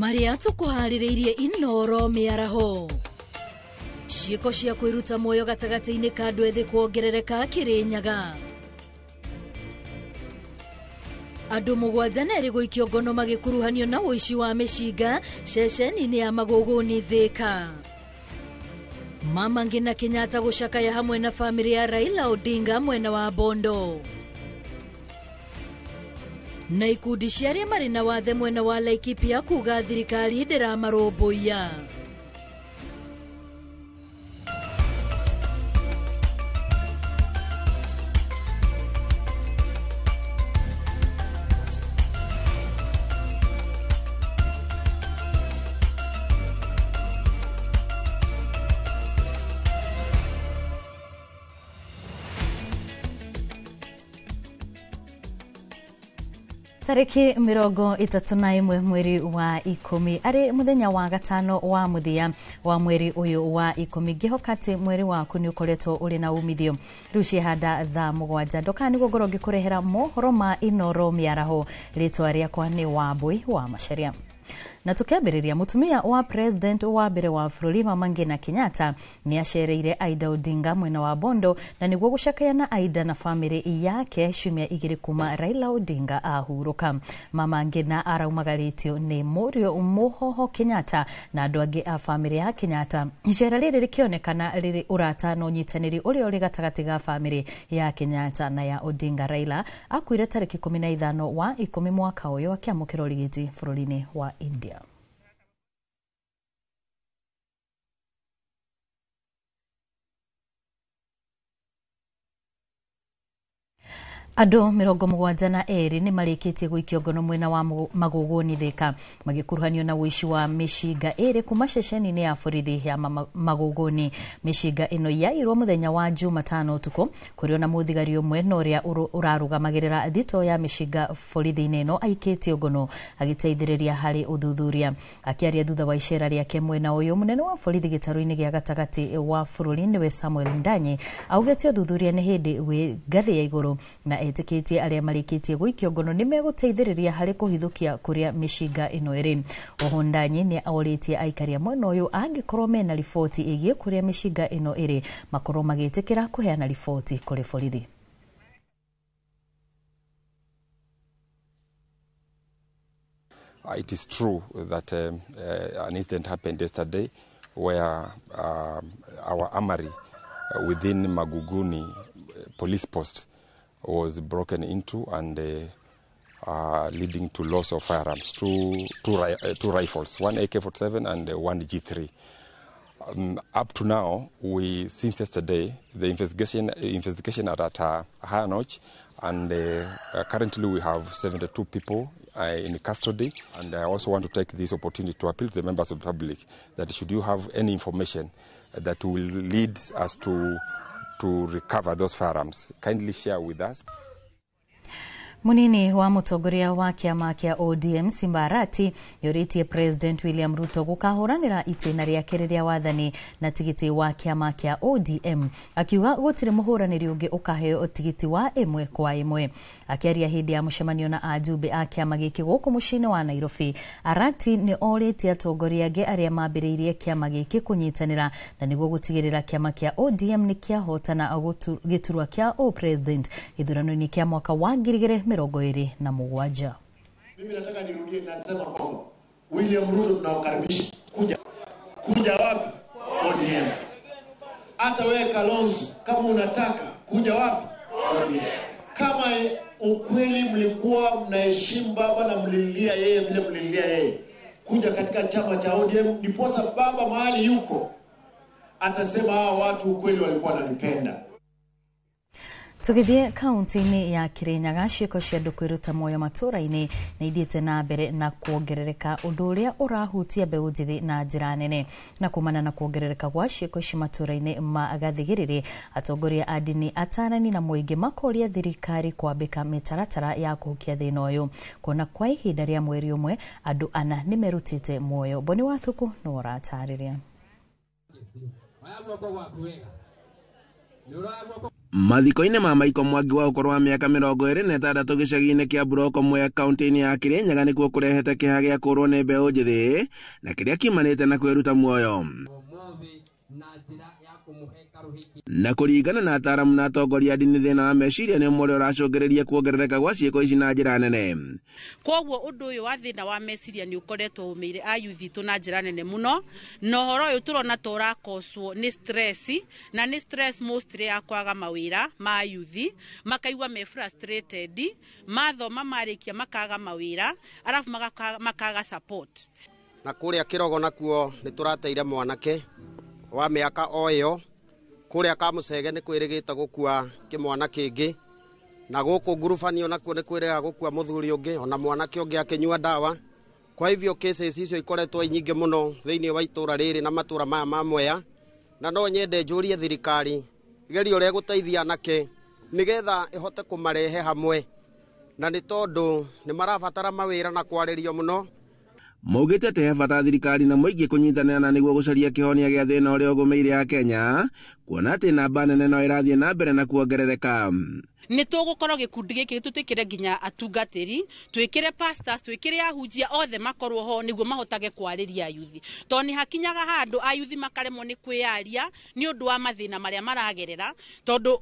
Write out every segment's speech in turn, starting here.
Maria tukuhaririirie inoro miaraho ciiko cia kwiruta moyo gatagati-ini ka andu ethi kuongerereka Kirinyaga. Andu mugwanja neri guikio ngono magikuruhanio na uici wa mishinga ceceni-ini ya Magogoni Thika. Mama Ngina Kenyatta gucakaya hamwe na family ya Raila Odinga mwena wa Bondo. Na ikundi cia aria mari na wathe mwena wa Laikipia kuga thirikari ndiramarũmbũiya. Tariki 31 mweri wa 10 ari muthenya wa gatano wa muthia wa mweri uyu wa 10 ngihokati mweri waku ni ukoretwo uri na umithio ruci handa tha mugwanja ndokani gogoro ngikurehera mohoro ma inoro miaraho ritwa riakwa ni Wambui wa Macharia. Na tukiambiriria mutumia wa president wa mbere wa bururi Mama Ngina Kenyatta ni acereire Aida Odinga mwena wa Bondo na niguo gucakayana Aida na family yake ciumia igiri kuma Raila Odinga ahuruka. Mama Ngina araumagaritio ni murio Muhoho Kenyatta na andu angi a family ya Kenyatta. Icera riri rikionekana riri urata no nyitaniri uria uri gatagati ga family ya Kenyatta na ya Odinga. Raila akuire tariki 15 wa 10 mwaka uyu akiamukira urigiti bururi-ini wa India. Andu 72 ni marikitie guikio ngono mwena wa Magogoni Thika magikuruhanio na uici wa mishinga iri kuma ceceni-ini ya borithi ya Magogoni. Mishinga ino yairwo muthenya wa Jumatano utuku kurio na muthigari umwe no ria urarugamagirira thito ya mishinga borithi-ini ino aikitio ngono agiteithiriria hari uthuthuria. Akiaria thutha wa icera riake mwena uyu munene wa borithi gitaru-ini gia gatagati wa bururi niwe Samuel Ndanyi augete uthuthuria ni hindi wi ngathi ya iguru na etikitie aria marikitie guikio ngono ni meguteithiriria hari kuhithukia kuria mishinga ino iri. Oho Ndanyi ni auritie aikaria mwena uyu angikorwo mena riboti igie kuria mishinga ino iri makorwo magitikira kuheana riboti kuri borithi. It is true that an incident happened yesterday where our armory within Magogoni police post was broken into and leading to loss of firearms, two rifles, one AK-47 and one G3. Up to now, since yesterday, the investigation are at a higher notch, and currently we have 72 people in custody. And I also want to take this opportunity to appeal to the members of the public that should you have any information that will lead us to recover those firearms, kindly share with us. Munini wa mutongoria wa kiama kia ODM Simbarati yoritie President William Ruto gukahuranira itena riake riria wathani na tigiti wa kiama kia ODM akiuga gutire muhuraniri ungi ukaheo tigiti wa imwe kwa imwe. Akiaria hindi ya mucemanio na ajumbe a kiama giki guku mucini wa Nairobi, Arati ni oritie atongoria angi aria mambiriirie kiama giki kunyitanira na niguo gutigirira kiama kia ODM ni kiahotana giturwa kia o president ithurano-ini kia mwaka wa 2027. Mimi nataka nirudie nasema kwamba William Ruto tunawakaribisha kuja wapi? ODM. Hata wewe Kalonzo kama unataka kuja wapi? ODM. Kama ukweli mlikuwa mnaheshimu baba na mlilia yeye vile mlilia yeye, kuja katika chama cha ODM ndiposa baba mahali yuko atasema hawa watu ukweli walikuwa wananipenda. Tugithie kaunti-ini ya Kirinyaga ciiko cia andu kwiruta moyo matura-ini na ithiite na mbere na kuongerereka undu uria urahutia mbeu njithi na njira nene. Na kumana na kuongerereka gwa ciiko ici matura-ini ma gathigiriri, atongoria a dini, atarani na muingi makoria thirikari kwambika mitaratara ya kuhukia thina uyu. Kuona kwa ihinda ria mweri umwe andu ana ni merutite moyo. Boni Wathuku no uratariria. Mathiko-inĩ ma Michael Mwangi wa ũkũrũ wa mĩaka 26 gĩcagi-inĩ kĩa Buroko Mwea kaunti-inĩ ya Kirinyaga nĩkuo kũrehete kĩeha gĩa kũrwo nĩ mbeũ njĩthĩ na kĩrĩa kiumanĩte na kwĩruta muoyo. Na kũringana na ataaramu na atongoria a ndini, thĩna wa meciria nĩ ũmwe ũrĩa ũracũngĩrĩria kuongerereka gwa ciĩko ici na njĩra nene. Koguo ũndũ ũyũ wa thĩna wa meciria nĩ ũkoretwo ũmĩire a youth itũ na njĩra nene mũno, na ũhoro ũyũ tũrona ta ũrakoswo nĩ stress, na nĩ stress mostly ya kwaga mawĩra ma youth, makaigua me frustrated, mathoma marĩkia makaga mawĩra, arafu makaga support. Na kũrĩa Kĩrogo nakuo nĩ tũrateire mwanake wa mĩaka o ĩyo, kũrĩa Kamucege nĩ kwĩrĩgĩte gũkua kĩmwana kĩngĩ, na gũkũ Ngurubanio nakuo nĩ kwĩrĩga gũkua mũthuri ũngĩ, ona mwanake ũngĩ akĩnyua ndawa. Kwa hivyo cases icio ikoretwo nyingĩ mũno thĩinĩ wa itũra rĩrĩ na matũra maya ma Mwea, na no nyende njũrie thirikari igerio ũrĩa gũteithia anake nĩgetha ĩhote kũmarehe hamwe, na nĩ tondũ nĩ marabatara mawĩra na kwarĩrio mũno. Maugĩte atĩ he bata thirikari na mũingĩ kũnyitanĩra na nĩguo gũcaria kĩhonia gĩa thĩna ũrĩa ũgũmĩire a Kenya, kuona atĩ namba nene no ĩrathiĩ na mbere na kuongerereka. Nĩ tũgũkorwo gĩkundi gĩkĩ tũtwĩkĩre nginya atungatĩri, twĩkĩre pastors, twĩkĩre ahunjia othe makorwo ho nĩguo mahotage kwarĩria ayuthi. Tondũ nĩ hakinyaga handũ ayuthi makaremwo nĩ kwĩyaria nĩ ũndũ wa mathĩna marĩa maragerera, tondũ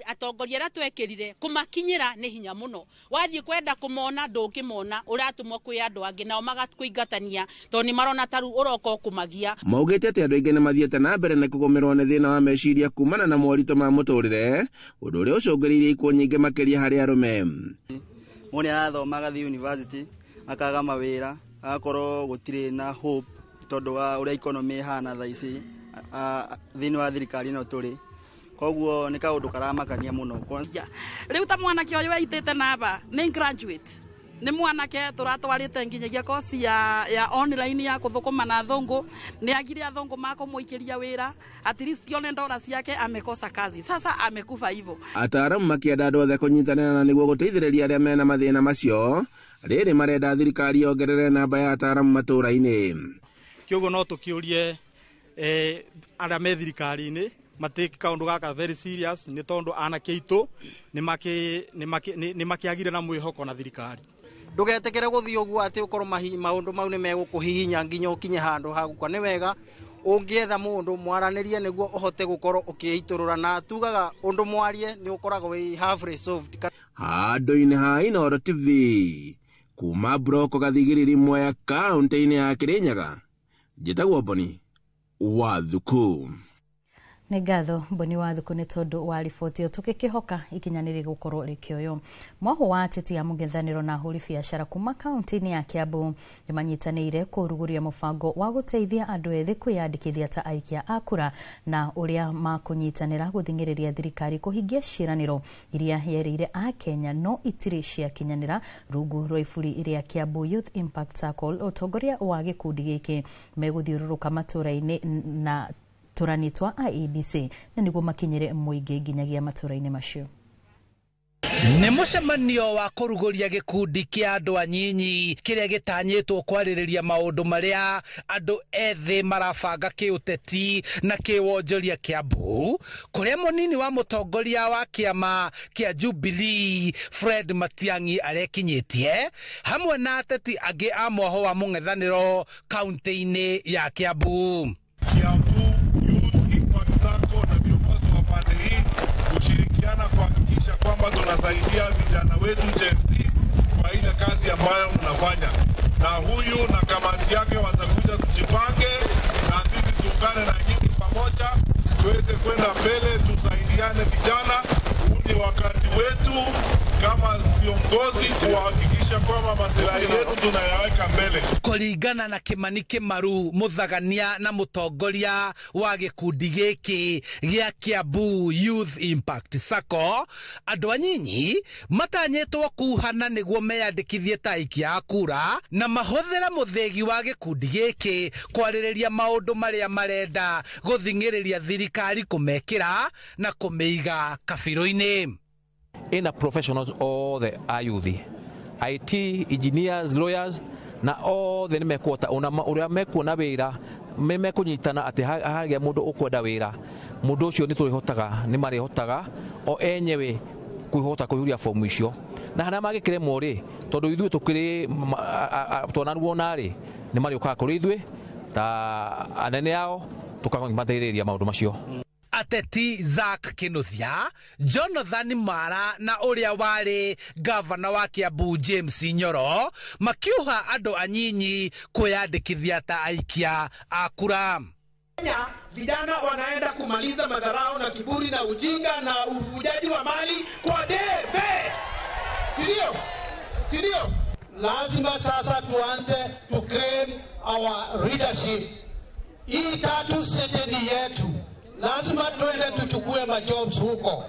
atongoria arĩa twekĩrire kũmakinyĩra nĩ hinya mũno. Wathiĩ kwenda kũmona ndũngĩmona, ũratũmwo kwĩ andũ angĩ nao magakũingatania tondũ nĩ marona ta rĩu ũroka kũmagia. Maugĩte atĩ andũ aingĩ nĩ mathiĩte na mbere na kũgũmĩrwo nĩ thĩna wa meciria kumana na moritũ ma mũtũrĩre, ũndũ ũrĩa ũcũngĩrĩirie ikuũ nyingĩ makĩria harĩ arũme. Mũndũ arathoma agathiĩ university akaga mawĩra, agakorwo gũtirĩ na hope tondũ wa ũrĩa economy ĩhana thaa ici thĩinĩ wa thirikari ĩno tũrĩ. Koguo nĩ kaũndũ karamakania mũno. Rĩu ta mwanake ũyũ aitĩte namba nĩ graduate, nĩ mwanake tũratwarĩte nginyagia kosi ya online ya kũthũkũma na thũngũ, nĩ agire athũngũ makũmũikĩria wĩra, at least one ndora ciake amekosa kazi, sasa amekufa hivyo. Ataaramu makĩenda andũ othe kũnyitanĩra na nĩguo gũteithĩrĩria arĩa mena mathĩna macio, rĩrĩ marenda thirikari yongerere namba ya ataaramu matũũra-inĩ. Kĩoguo no tũkĩũrie arĩa me thirikari-inĩ mateke kaundu gaka very serious, nĩ tondũ anake aitũ nĩ makĩagire na mwĩhoko na thirikari. Ndũgetekere gũthiĩ ũguo atĩ ũkorwo maũndũ mau nĩ megũkũhihinya nginya ũkinye handũ ha gũkua. Nĩ wega ũngĩetha mũndũ mwaranĩrie nĩguo ũhote gũkorwo ũkĩitũrũra, na tugaga ũndũ mwarie nĩ ũkoragwo wĩ half resolved. Handũ-inĩ ha Inooro TV kuma Buroko Gathigiriri Mwea kaunti-inĩ ya Kirinyaga, njĩtagwo Boni Wathuku. Nĩ ngatho Boni Wathuku nĩ tondũ wa riboti ĩyo, tũgĩkĩhoka ikinyanĩrĩ gũkorwo rĩkĩoyo. Mwaho wa ateti ya mũng'ethanĩro na ahũri biacara kuma kaunti-inĩ ya Kiambu nĩ manyitanĩire kũrugũria mũbango wa gũteithia andũ ethĩ kwĩyandĩkithia ta aikia a kura, na ũrĩa makũnyitanĩra gũthing'ĩrĩria thirikari kũhingia ciĩranĩro iria yerĩire a Kenya no itirĩ ciakinyanĩra. Rungu rwa iburi rĩa Kiambu Youth Impact Circle, ũtongoria wa gĩkundi gĩkĩ megũthiũrũrũka matũũra-inĩ na tũranĩtwa IEBC na nĩguo makinyĩre mũingĩ nginyagia matũũra-inĩ macio. Nĩ mũcemanio wa kũrugũria gĩkundi kĩa andũ anyinyi kĩrĩa gĩtanyĩtwo kwarĩrĩria maũndũ marĩa andũ ethĩ marabanga kĩũteti na kĩwonjoria Kiambu, kũrĩa mũnini wa mũtongoria wa kĩama kĩa Jubilee Fred Matiang'i arekinyĩtie hamwe na ateti angĩ a mwaho wa mũng'ethanĩro kaunti-inĩ ya Kiambu. Na viongozi wa pande hii kushirikiana kuhakikisha kwamba tunasaidia vijana wetu Gen Z kwa ile kazi ambayo mnafanya, na huyu na kamati yake watakuja tujipange na sisi tuungane na nyinyi pamoja tuweze kwenda mbele, tusaidiane vijana. Huu ni wakati wetu kama viongozi kuhakikisha kwamba maslahi yetu tunayaweka mbele. Kũringana na Kimani Kimaru, mũthagania na mũtongoria wa gĩkundi gĩkĩ gĩa Kiambu Youth Impact Circle, andũ anyinyi matanyĩtwo kuhana nĩguo meyandĩkithie ta aikia a kura na mahũthĩra mũthĩgi wa gĩkundi gĩkĩ kwarĩrĩria maũndũ marĩa marenda gũthing'ĩrĩria thirikari kũmekĩra na kũmĩiga kabirũ-inĩ. In a professionals, all the ayuthi, IT, engineers, lawyers, na all the mekuota uria mekuona wira mekunyitana ati hagia mundu ukwenda wira mundu ucio ni turihotaga ni marihotaga o enyewe kuhota kuhuria fomu icio na hana magikiremwo ri tondu ithuĩ tukiri twanarwona ri ni mari uka kuri ithuĩ ta anene yao tukamateithĩrĩria maũndũ macio. Ateti Zack Kinuthia, Jonathan Mara na uria wari gavana wa Kiambu James Nyoro makiuha andu anyinyi kwiyandikithia ta aikia a kura. Vijana wanaenda kumaliza madharau na kiburi na ujinga na uvujaji wa mali kwa debe. Sidio? Lazima sasa tuanze to claim our leadership. Hii tatu seteni yetu. Lazima tuende tuchukue majobs huko.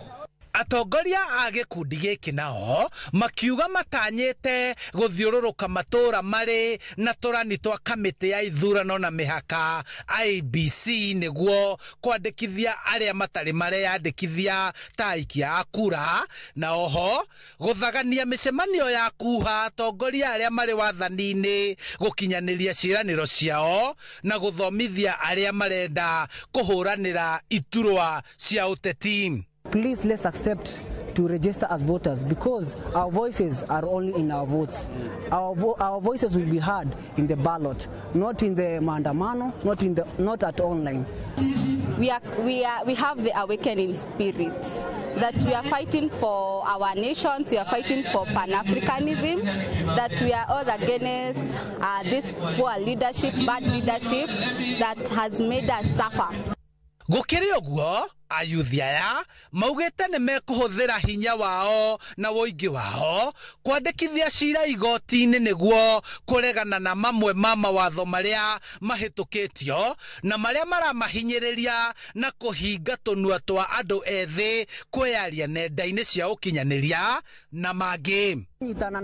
Atongoria a gikundi giki nao makiuga matanyite guthiururuka matura mari na turani twa kamiti ya ithurano na mihaka IBC niguo kwandikithia aria matari mareyandikithia ta aikia a kura na oho guthagania micemanio ya kuha atongoria aria mari wathani-ini gukinyaniria ciraniro ciao na guthomithia aria marenda kuhuranira iturwa cia uteti. Please let's accept to register as voters because our voices are only in our votes. Our voices will be heard in the ballot, not in the maandamano, not at online. We have the awakening spirit that we are fighting for our nations, we are fighting for Pan-Africanism, that we are all against this poor leadership, bad leadership that has made us suffer. Gukiri oguo ayuthi aya maugite ni mekuhuthira hinya wao na woingi wao kwandikithia cira igoti-ini niguo kuregana na mamwe ma mawatho maria mahitukitio na maria maramahinyiriria na kuhinga tunua twa andu ethi kweyaria nenda-ini cia ukinyaniria na mangi.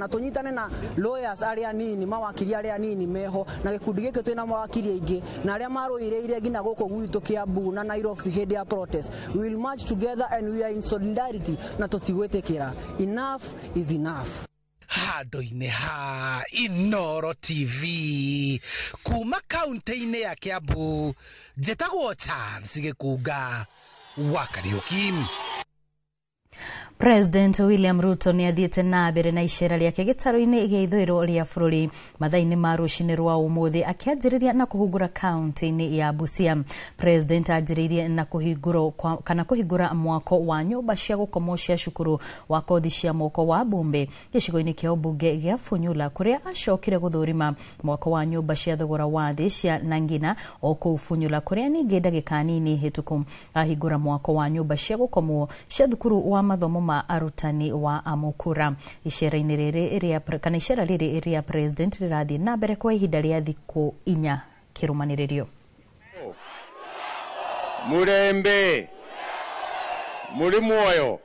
Tunyitane na lawyers aria nini, mawakiri aria nini meho na gikundi giki twina mawakiri aingi na aria maruireire ngina guku gwitu Kiambu na Nairobi hindi ya protest. We will march together and we are in solidarity na tutigwetekera. Enough is enough. Handu-ini ha Inoro TV kuma kaunti-ini ya Kiambu njitagwo Charles Gikunga wa Kariuki. President William Ruto ni athiete na mbere na icera riake gitaro-ini gia ithwiro ria bururi mathaini ma rucini rwa umuthi akianjiriria na kuhungura kaunti-ini ya Busia. President anjiririe na kuhingura mwako wa nyumba cia gukomwo cia cukuru wa kothi cia moko wa Bombe gicigo-ini kia ubunge gia Funyula kuria acokire guthurima mwako wa nyumba cia thogora wa thi cia Nangina o kuu Funyula kuria ningi ndagika nini hituku ahingura mwako wa nyumba cia gukomwo cia thukuru wa mathomo ma arutani wa Amukura. Icera-ini riri ria president rirathie na mbere kwa ihinda ria thiku 4 kirumanirio. Murembe muri moyo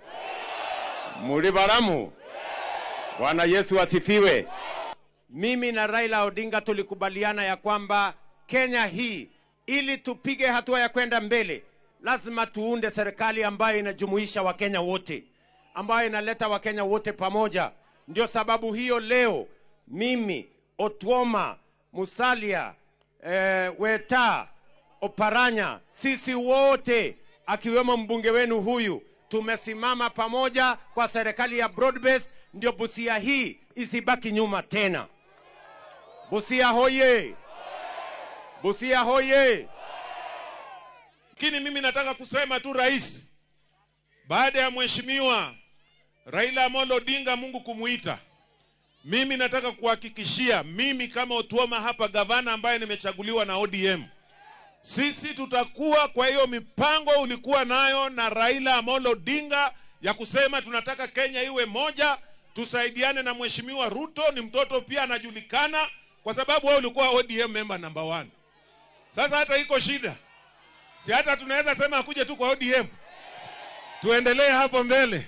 muri baramu. Bwana Yesu asifiwe. Mimi na Raila Odinga tulikubaliana ya kwamba Kenya hii ili tupige hatua ya kwenda mbele lazima tuunde serikali ambayo inajumuisha Wakenya wote, ambayo inaleta Wakenya wote pamoja. Ndio sababu hiyo leo mimi, Otuoma, Musalia, Weta, Oparanya, sisi wote akiwemo mbunge wenu huyu tumesimama pamoja kwa serikali ya broad-based, ndio Busia hii isibaki nyuma tena. Busia hoye! Busia hoye! Lakini mimi nataka kusema tu rais, baada ya mheshimiwa Raila Amolo Odinga Mungu kumuita, mimi nataka kuhakikishia, mimi kama Otuoma hapa gavana ambaye nimechaguliwa na ODM, sisi tutakuwa kwa hiyo mipango ulikuwa nayo na Raila Amolo Odinga ya kusema tunataka Kenya iwe moja, tusaidiane na mheshimiwa Ruto, ni mtoto pia anajulikana kwa sababu wao ulikuwa ODM member number 1. Sasa hata iko shida. Si hata tunaweza sema akuje tu kwa ODM. Tuendelee hapo mbele.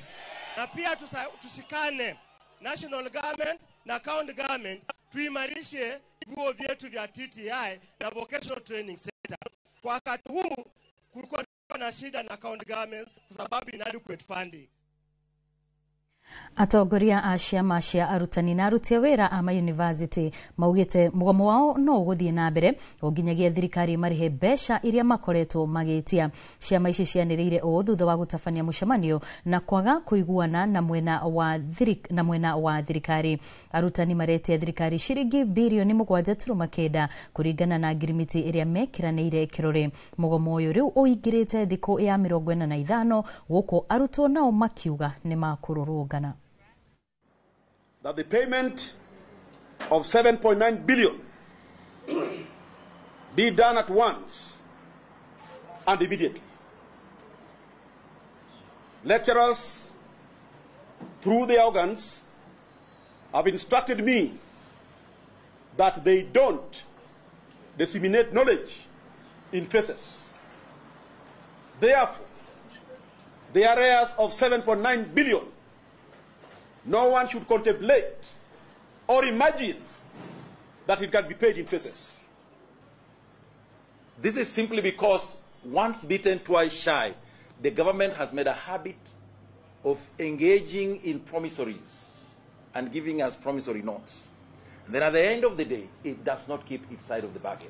Na pia tushikane national government na county government, tuimarishe vyuo vyetu vya TTI na vocational training center. Kwa wakati huu kulikuwa na shida na county government kwa sababu inadequate funding. Atongoria a ciama cia arutani na aruti a wira a mayunivasiti maugite mugomo wao no uguthie na mbere unginyagia thirikari marihe mbeca iria makoretwo magitia. Ciama ici cianiriire o thutha wa gutabania mucemanio na kwaga kuiguana na mwena wa thirikari. Arutani maretia thirikari ciringi bilioni 7.9 kuringana na ngirimiti iria mekiraniire kirore. Mugomo uyu riu uingirite thiku ya 45 guko arutwo nao makiuga ni makururungana. That the payment of 7.9 billion be done at once and immediately. Lecturers, through their organs, have instructed me that they don't disseminate knowledge in phases. Therefore, the arrears of 7.9 billion, no one should contemplate or imagine that it can be paid in phases. This is simply because once bitten, twice shy, the government has made a habit of engaging in promissories and giving us promissory notes. And then at the end of the day, it does not keep its side of the bargain.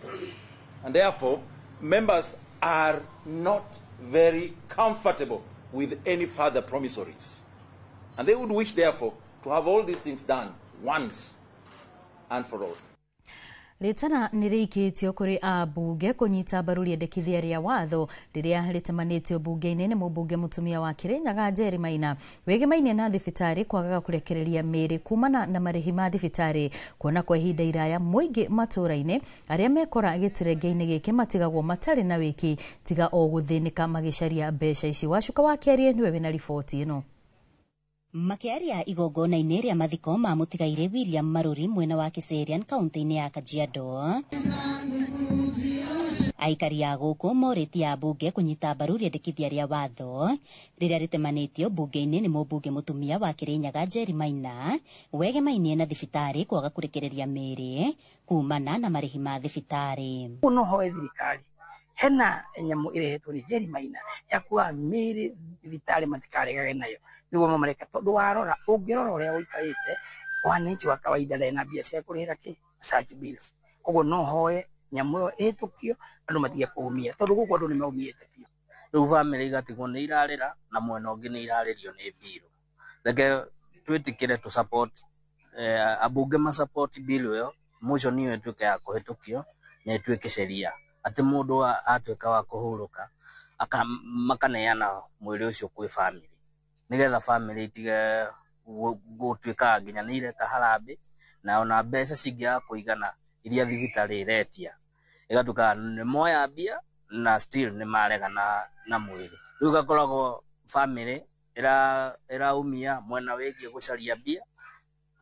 And therefore, members are not very comfortable with any further promissories. And they would wish, therefore, to have all these things done once and for all. Litana nirikitio kuri abunge kunyita mbaru riendekithia ria watho riria ritemanitio bunge-ini ni mubunge mutumia wa Kirinyaga Njeri Maina wegemaine na thibitari kwagaga kurekereria miri kumana na marihi ma thibitari kuona kwa ihinda iraya muingi matura-ini aria mekora gitirenge-ini giki matigagwo matari na wiki tiga o guthinika magicaria mbeca ici. Wacuka wa Kerie niwe wina riboti ino. Makiaria igongona-ini ria mathiko ma mutigaire William Maruri mwena wa Kiserian kaunti-ini ya Kajiado. Aikari a guku morĩtie ambunge kunyita mbaru riendekithia ria watho riria ritemanĩtio bunge-ini ni mũmbunge mutumia wa Kirinyaga Njeri Maina wegemainie na thibitari kwaga kurekereria mĩrĩ kumana na marĩhi ma thibitari. Uno hoe thirikari hena nyamu irehetwo ni Njeri Maina ya kuwa mĩrĩ thibitari matikaregage nayo niguo mamareka tondu warora ungirora uria uikarite wananchi wa kawaida na mbia cia kurihira ki search bills koguo no hoe nyamu etukio andu matige kuumia tondu guku andu ni maumiete pia riu family igatigwo ni irarira na mwena ungi ni iraririo ni bill reke twitikire tu support abunge ma support bill yo muco niyo etuke ya kuhitukio na etuke sheria ati mundu atuika wa kuhuruka makaneana mwiri ucio kwi family nigetha family itige gutuika nginyanire kaharambi na ona mbeca cingia kuigana iria thibitari iretia igatuka ni moya mbia na still ni marega na mwiri riu gakoragwo family iraumia mwena wigie gucaria mbia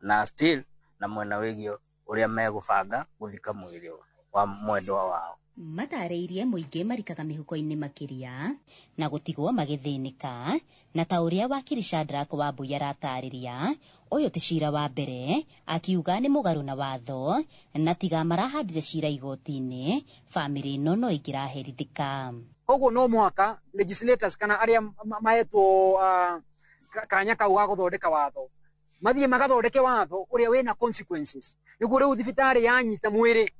na still na mwena wigie uria megubanga guthika mwiri wa mwendwa wao. Matareirie muingi marikaga mihuko-ini makiria na gutigwo magithinika na ta uria wakiri Shadrack Wambui aratariria uyu ti cira wa mbere akiuga ni mugaru na watho na tiga marahandire cira igoti-ini family ino no ingiraherithika. Koguo no mwaka legislators kana aria mahetwo kanya kau ga guthondeka watho mathie magathondeke watho uria wina consequences niguo riu thibitari yanyita mwiri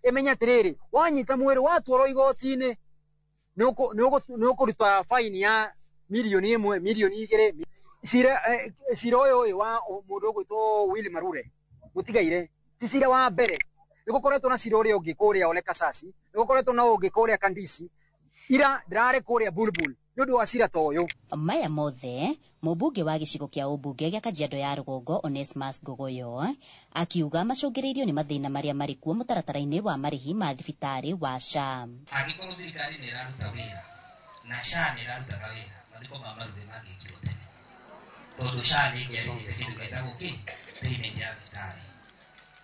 emenya tiriri wanyita mwiri watwaro igoti-ini ni ukuruta fine ya milioni 1 milioni 2 cira uyu wa mundu gwitwo Willy Marure mutigaire ti cira wa mbere nigukoretwo na cira uria ungi kuria Ole Kasasi nigukoretwo na ungi kuria Kandisi ira ndirare kuria Bulbul nundu wa cira toyo. Maya mothe mubunge wa gicigo kia ubunge gia Kajiado ya Rugongo Onesmus Gogoyo akiuga macungiriirio ni mathina maria mari kuo mutaratara-ini wa marihi ma thibitari wa SHA. Angikorwo thirikari ni iraruta wira na SHA ni irarutaga wira mathiko ma Maruri mangikirwo tene tondu SHA ni ngerire kindu gitagwo ki payment ya thibitari.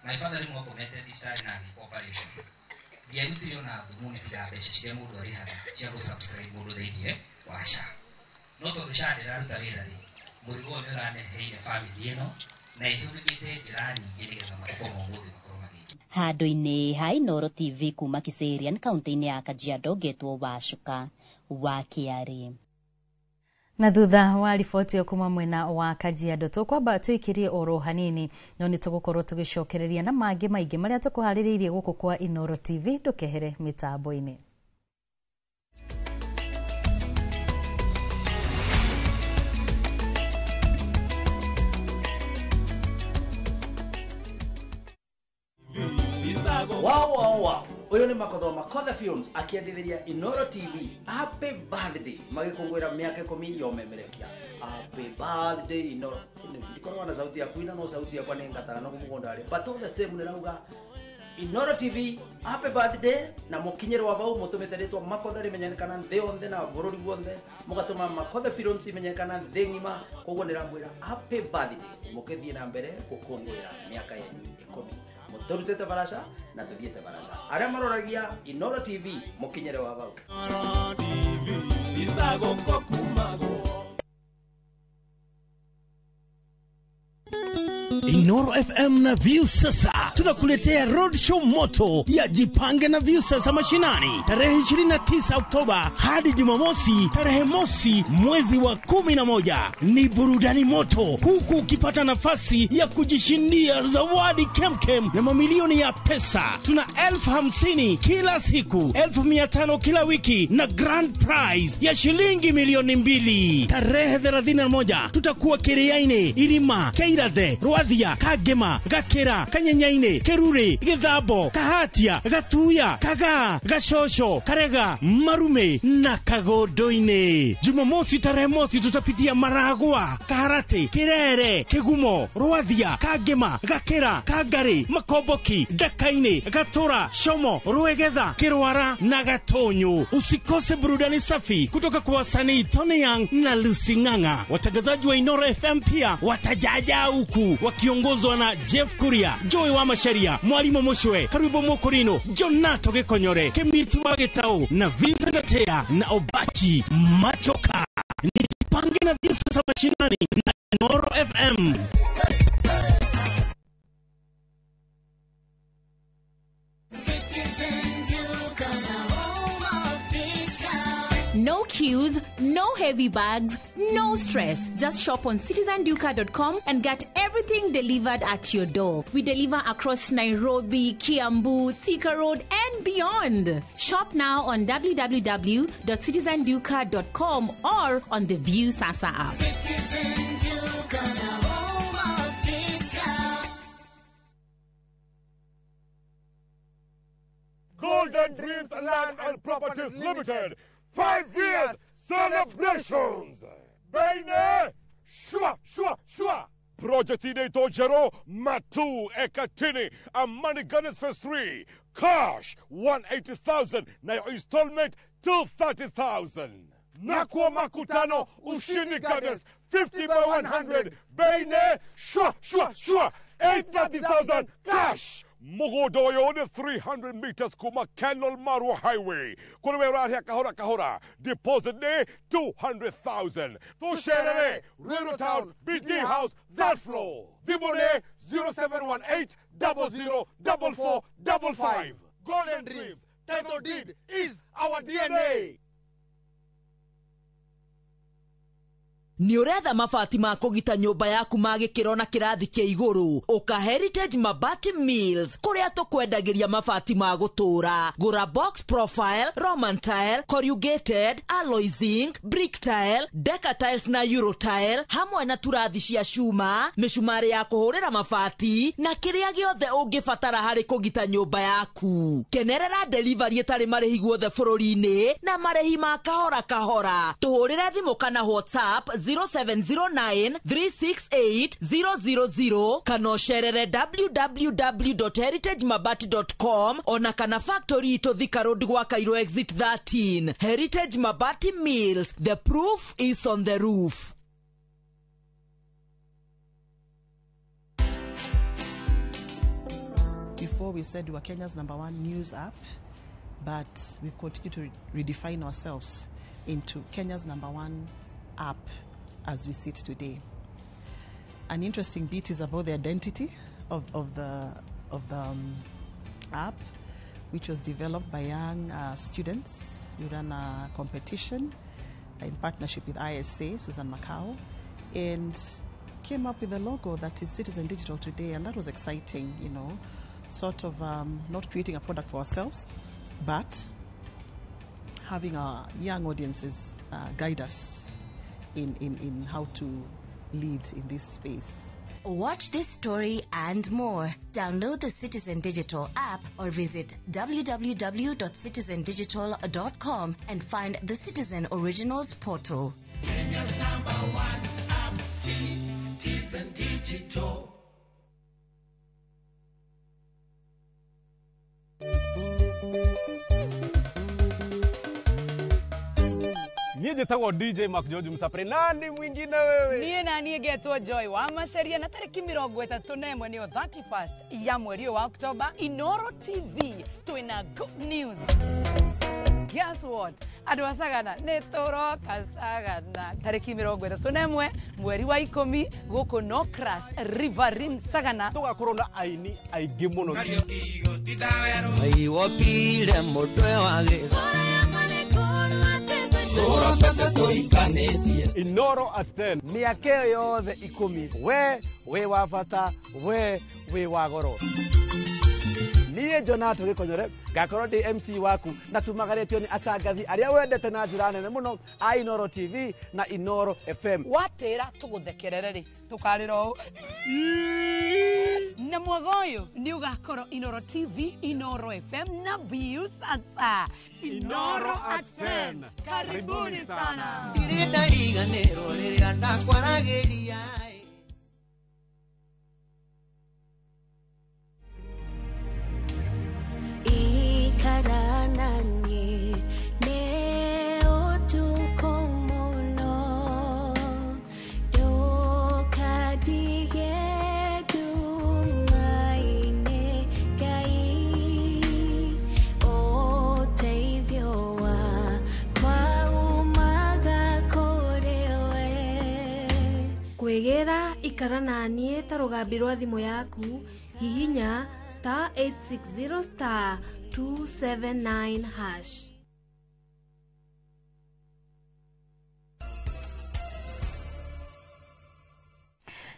My father rimwe akomete thibitari na corporation ngiarutire ona thumu nitiga mbeca ciria mundu arihaga cia gusubscribe mundu thiini wa SHA no tondu SHA ndiraruta wira ri murigo ni uraneheire family ino na ihurikite njira nyingi nigetha mathiko ma umuthi makorwo magiki. Handu-ini ha Inooro TV kuma Kiserian kaunti-ini ya Kajiado getwo Wacuka wa Kiari. Na thutha wa riboti yo kuma mwena wa Kajiado tukwamba tuikirie oro hanini no ni tugukorwo tugicokereria na mangi maingi maria tukuhaririirie guku kwa Inoro TV ndukehere mitambo-ini. Wow. Uyu ni Makotha Films akiendelea Inoro TV. Happy birthday. Magikungwira miaka 10 yomemerekia. Happy birthday Inoro. Ndikorwa na sauti ya kuina no sauti ya kwane ngatara no kumugonda ale. But all the same nirauga Inoro TV happy birthday na mukinyero wa bau mutumete ritwa Makotha rimenyekana nthi onthe na bururi wonthe mugatuma Makotha Films imenyekana nthi ngima koguo nirambwira happy birthday mukithie na mbere gukungwira miaka yenyu 10 muturutete barasha na tuthiete barasha aria maroragia Inoro TV mukinyere wa bau Inoro TV bizago kokumago Inoro FM na Viusasa tunakuletea road show moto ya Jipange na Viusasa mashinani tarehe 29 Oktoba hadi Jumamosi tarehe mosi mwezi wa 11. Ni burudani moto huku ukipata nafasi ya kujishindia zawadi kemkem na mamilioni ya pesa. Tuna 50,000 kila siku, 1,500 kila wiki na grand prize ya shilingi milioni 2. Tarehe 31 tutakuwa Kiriaini, Irima, Keirathe, Rwathia, Kagema, Gakera, Kanyenyaine, Kerure, Githabo, Kahatia, Gatuya, Kaga, Gashosho, Karega, Marume na Kagodoine. Jumamosi tarehe mosi tutapitia Maragwa, Kaharate, Kirere, Kegumo, Rwathia, Kagema, Gakera, Kagare, Makoboki, Dakaine, Gatora, Shomo, Ruegetha, Kirwara na Gatonyo. Usikose burudani safi kutoka kwa wasanii Tony Young na Lucy Ng'ang'a. Watangazaji wa Inoro FM pia watajaja huku wakiongozwa na Jeff Kuria, Joy wa Masharia, Mwalimu Moshwe, Karibu Mokorino, Jonato Gekonyore, Kemiti wa Getao na Vincent Atea na Obachi Machoka. Nijipange na Viusasa mashinani na Inoro FM. No queues, no heavy bags, no stress. Just shop on citizenduka.com and get everything delivered at your door. We deliver across Nairobi, Kiambu, Thika Road and beyond. Shop now on www.citizenduka.com or on the Viusasa app. Citizen Duka, the home of discount. Golden Dreams Land and Properties Limited. 5 years celebrations. Baine, shua. Project Ineto Jero, Matu, Ekatini, and Money Gunners Phase 3. Cash, 180,000. Now installment, 230,000. Nakwa Makutano, Ushini Gunners, 50 by 100. Baine, shua. 830,000 cash. Mogodoyo on 300 meters kuma Canal Maru Highway. Kulewera here kahora. Deposit ne 200,000. To share Rural Town, BD House, that floor. Vibone 0718 004455. Golden Dreams, title deed is our DNA. Ni uretha mabati ma kugita nyumba yaku ma gikiro na kirathi kia iguru uka Heritage Mabati Mills kuria tukwendagiria mabati ma gutura gura box profile, Roman tile, corrugated, alloy zinc, brick tile, decker tiles na euro tile hamwe na turathi cia cuma micumari ya kuhurira mabati na kiria giothe ungibatara hari kugita nyumba yaku. Kenerera delivery etari marihi guothe bururi-ini na marihi ma kahora tuhurire thimu kana WhatsApp 0709-368-000 kana sherere www.heritagemabati.com ona kana factory to Thika Road gwa Cairo exit 13. Heritage Mabati Mills, the proof is on the roof. Before we said we were Kenya's #1 news app, but we've continued to redefine ourselves into Kenya's #1 app as we sit today. An interesting bit is about the identity of the app, which was developed by young students. We ran a competition in partnership with ISA, Susan Macau, and came up with a logo that is Citizen Digital today, and that was exciting, you know, sort of not creating a product for ourselves, but having our young audiences guide us in how to lead in this space. Watch this story and more. Download the Citizen Digital app or visit www.citizendigital.com and find the Citizen Originals portal. Kenya's #1 app, Citizen Digital. Niye jetagwo DJ Mark George Msapre, nani mwingine wewe? Niye na niye getwo Joy wa Macharia, na tariki 31 niyo 31st ya mweri wa Oktoba. Inoro TV twina good news. Guess what? Adwa sagana netoro kasagana tariki 31 mweri wa 10 guko no crash Riverine Sagana tugakorwo na aini aingĩ muno. Ai wopile mutwe wage Inoro at 10 miaka yothe 10 we wa bata we wa goro. Niye Jonato Gikonyore gakorwo ndi MC waku na tumagaretio ni atangathi aria wendete na njira nene muno a Inoro TV na Inoro FM. Watira tuguthekerere ri tukariro na mwagoyo ni ugakorwo Inoro TV, Inoro FM na Views Asa. Inoro at 10. Karibuni sana. Ilinda liganero liria ndakwarageria. Ikaranani neo tukomono dokadige dumaine kai o teithioa kwa umaga korewe kwegera ikaranani tarugambi rwa thimu yaku hihinya *860 *279#.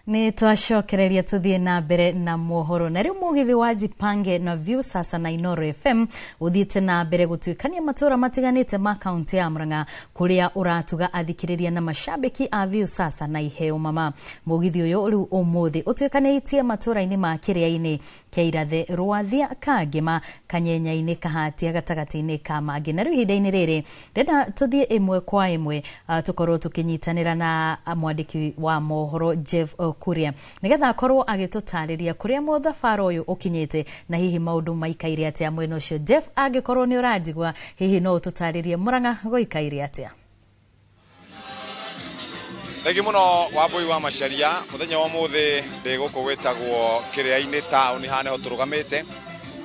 Ni twacokereria tuthie na mbere na mohoro na riu mugithi wa Jipange na View Sasa na Inoro FM uthiite na mbere gutwikania matura matiganite ma kaunti ya Murang'a kuria uratuga athikiriria na mashabiki a View Sasa na iheo mama. Mugithi uyu riu umuthi utwikanitie matura-ini ma Kiria-ini kia irathe Rwathia Kangema Kanyenya-ini Kahatia gatagati-ini ka mangi. Na riu ihinda-ini riri renda tuthie imwe kwa imwe tukorwo tukinyitanira na mwandiki wa mohoro Jeff Kuria nigetha akorwo agitutariria kuria muthabara uyu ukinyite na hihi maundu maikaire atia mwena ucio. Jeff, angikorwo ni uranjigwa hihi no ututaririe Murang'a goikaire atia? Thengi muno Wambui wa Macharia, muthenya wa muthi ndi guku wetagwo Kiria-ini town hane ho turugamite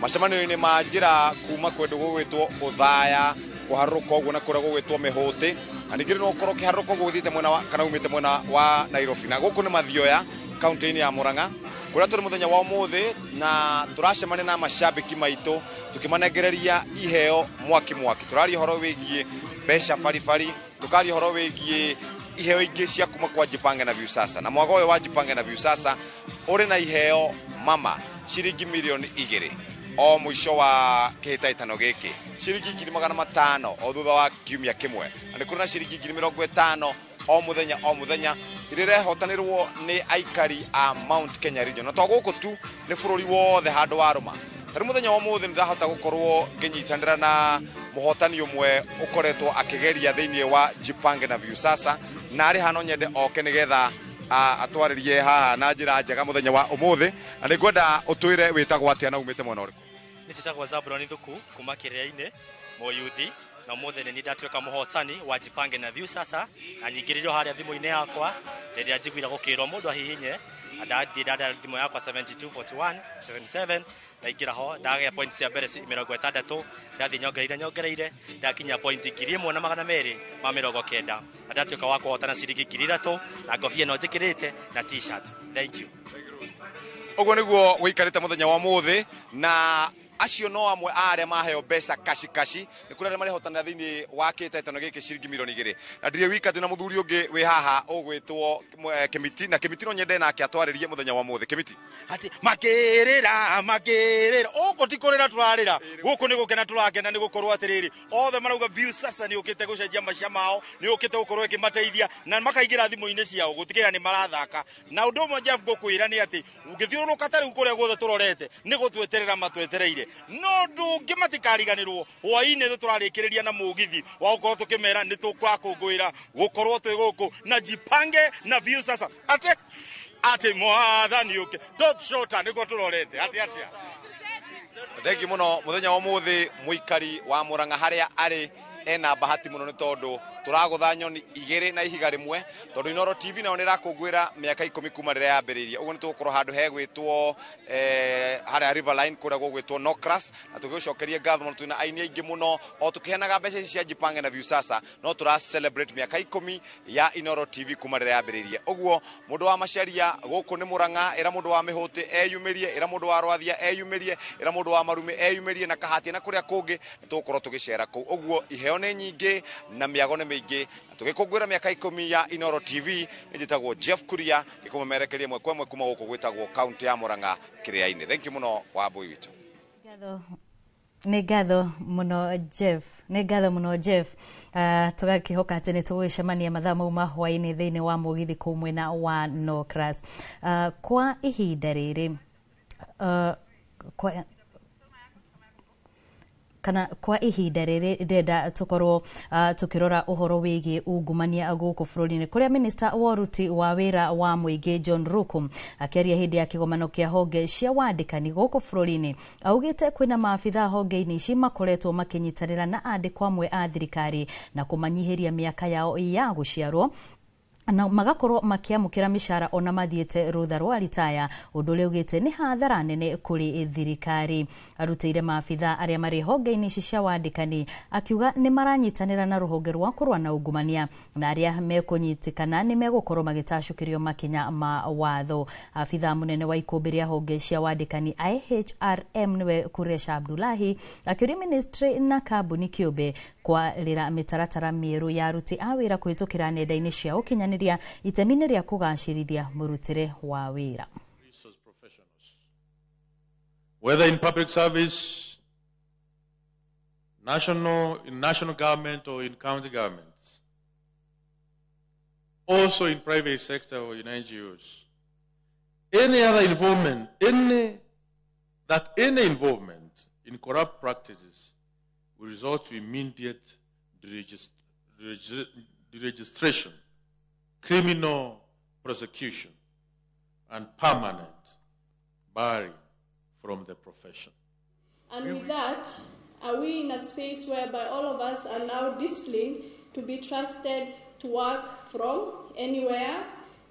macemanio-ini ma njira kuma kwendu gugwitwo Uthaya kuharuka uguo na kuria gugwitwo Mihuti na ningiri no korwo kiharuka uguo uthite mwena wa kana umite mwena wa Nairobi na guku ni Mathioya kaunti-ini ya Murang'a kuria turi muthenya wa muthi na turacemania na mashabiki maitu tukimanegereria iheo mwaki turari horo wigie besha farifari tukari horo wigie iheo ingi cia kuma kwa Jipange na View Sasa na mwago wa Jipange na View Sasa uri na iheo mama shiringi milioni 2 o mwisho wa kihitaitano giki shiringi 500,000 o thutha wa kiumia kimwe na kuna shiringi 50,000 o muthenya irirehotanirwo ni aikari a Mount Kenya region na twaguku tu ni bururi wothe handu wa ruma. Tari muthenya wa muthi ndahota gukorwo nginyitanira na muhotani umwe ukoretwo akigeria thiini wa Jipange na View Sasa na ari hano nyende oke nigetha atwaririe haha na njira njega muthenya wa umuthi na ningwenda utwire witagwo atia na umite mwena uriku? Nitagwo Zabroni Thuku kuma Kiria-ini Moyuthi na umuthi ni ndatweka muhotani wa Jipange na View Sasa na nyingiririo haria thimu-ini yakwa riria njiguira gukirwo mundu ahihinye ndathi ndada thimu yakwa 724177 na igira ho ndagea point cia mbere 60 ndathi nyongereire ndakinya point 1,290 ndatweka wa kuhotana ciringi 3,000 na ngobia no njikirite na t-shirt. Thank you. Uguo niguo wikarite muthenya wa muthi na acio no amwe arĩa maheo mbeca kashi nĩ kũrĩ arĩa marehotanĩra thĩinĩ wa kĩhĩtahĩtano gĩkĩ ciringi milioni 2 na ndirĩ wika ndĩ na mũthuri ũngĩ wĩ haha ũgwĩtwo Kĩmiti na Kĩmiti no nyende nake atwarĩrie mũthenya wa mũthĩ Kĩmiti ati makĩrĩra ũkũ ti kũrĩra tũrarĩra gũkũ nĩ gũkena tũrakena nĩ gũkorwo atĩrĩrĩ othe marauga view sasa nĩ ũkĩte gũcenjia maica mao nĩ ũkĩte gũkorwo ĩkĩmateithia na makaingĩra thimũ-inĩ ciao gũtigĩrĩra nĩ marathaka na ũndũ ũmwe Jeff ngũkwĩra nĩ atĩ ũngĩthiũrũrũka tarĩu kũrĩa guothe tũrorete nĩ gũtweterera matwetereire no ndũngĩ matikariganĩrwo hwaĩ-inĩ tũrarĩkĩrĩria na mũgithi wa gũkorwo tũkĩmera nĩ tũkwakũngũĩra gũkorwo twĩ gũkũ na Jipange na view sasa ati mwathani ũkĩ top shota nĩguo tũrorete atĩa thengi mũno mũthenya wa mũthĩ mũikari wa Mũrang'a harĩa arĩ ena bahati mũno nĩ tondũ tũragũtha nyoni 2 na ihiga rĩmwe tondũ Inoro TV nayo nĩ rakũngũĩra mĩaka 10 kuma rĩrĩa yambĩrĩirie ũguo nĩ tũgũkorwo handũ hegwĩtwo harĩa Riverline kũrĩa gũgwĩtwo Nokras na tũgĩcokeria ngatho mũno twĩna aini aingĩ mũno o tũkĩheanaga mbeca cia Jipange na View sasa no tũra celebrate mĩaka 10 ya Inoro TV kuma rĩrĩa yambĩrĩirie ũguo mũndũ wa Macharia gũkũ nĩ Mũrang'a era mũndũ wa Mĩhũtĩ eyumĩrie era mũndũ wa Rwathia eyumĩrie era mũndũ wa Marume eyumĩrie na Kahatia na kũrĩa kũngĩ nĩ tũgũkorwo tũgĩcera kũu ũguo iheo nĩ nyingĩ na mĩago nĩ mĩingĩ tũgĩkũngũĩra mĩaka 10 ya Inoro TV njĩtagwo Jeff Kuria gĩkũmemerekeria mwe kwa mwe kuma gũkũ gwĩtagwo kaunti ya Mũrang'a kĩrĩa-inĩ thank you mũno wa mbui witũ nĩ ngatho mũno Jeff tũgakĩhoka atĩ nĩ tũgũgĩcemania mathaa mau ma hwaĩ-inĩ thĩinĩ wa mũgithi kũu mwena wa Nokras kwa ihinda rĩrĩ kwa ihinda rĩrĩ ndenda tũkorwo tũkĩrora ũhoro wĩgiĩ ungumania gũkũ bũrũri-inĩ kũrĩa minista wa ũruti wa wĩra wa mũingĩ John Ruku akĩaria hĩndĩ ya kĩgomano kĩa honge cia wandĩkani gũkũ bũrũri-inĩ augĩte kwĩna maabitha honge-inĩ ici makoretwo makĩnyitanĩra na andĩkwo amwe a thirikari na kũmanyihĩria mĩaka yao ya gũciarwo na magakorwo makiamũkĩra mĩcara ona mathiĩte rũtha rwa ritaya ũndũ ũrĩa ugĩte nĩ hathara nene kũrĩ thirikari arutĩire maabitha arĩa marĩ honge-inĩ ici cia wandĩkani akiuga nĩ maranyitanĩra na rũhonge rwa kũrũa na ungumania na arĩa mekũnyitĩkana nĩ megũkorwo magĩtacũkĩrio makinya ma watho abitha mũnene wa ikũmbĩ rĩa honge cia wandĩkani IHRM nĩwe Kuresha Abdullahi akĩũria ministry na kambuni kĩũmbe kwarĩra mĩtaratara mĩerũ ya aruti a wĩra kũhĩtũkĩra nenda-inĩ cia ũkinyanĩria itemi-inĩ rĩa kũgacĩrithia mũrutĩre wa wĩra. Whether in public service, in national government or in county governments, also in private sector or in NGOs, any other involvement, any involvement in corrupt practices will result to immediate deregistration, criminal prosecution, and permanent barring from the profession. And with that, are we in a space whereby all of us are now disciplined to be trusted to work from anywhere?